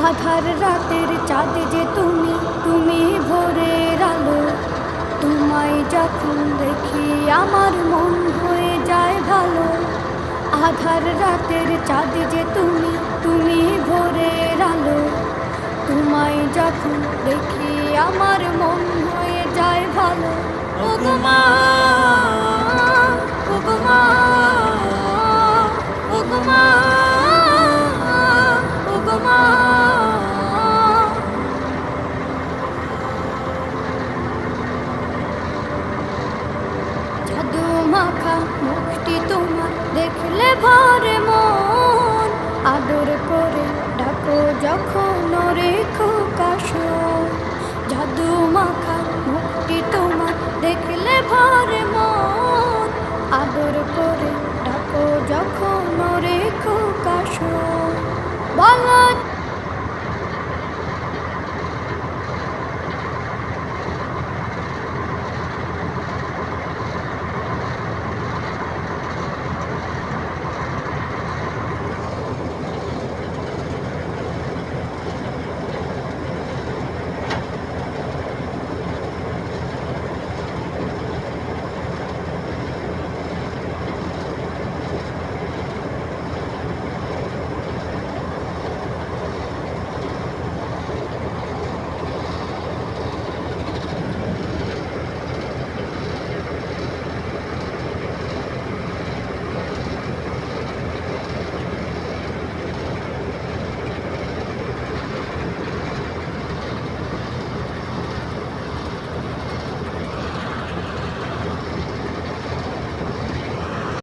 আধার রাতের চাঁদ যে তুমি, তুমি ভোরের আলো। তোমায় যখন দেখি আমার মন হয়ে যায় ভালো। আধার রাতের চাঁদ যে তুমি, তুমি ভোরের আলো। তোমায় যখন দেখি আমার মন হয়ে যায় ভালো। ও গো মা, ও গো মা, ও গো মা, ও গো মা। জাদু মাখা মুখটি তোমার দেখলে ভরে মন। আদর করে ডাকো যখন রেখো কাশন। জাদু মাখা মুখটি তোমার দেখলে ভরে মন। আদর করে ডাকো যখন রেখো কাশন। বলো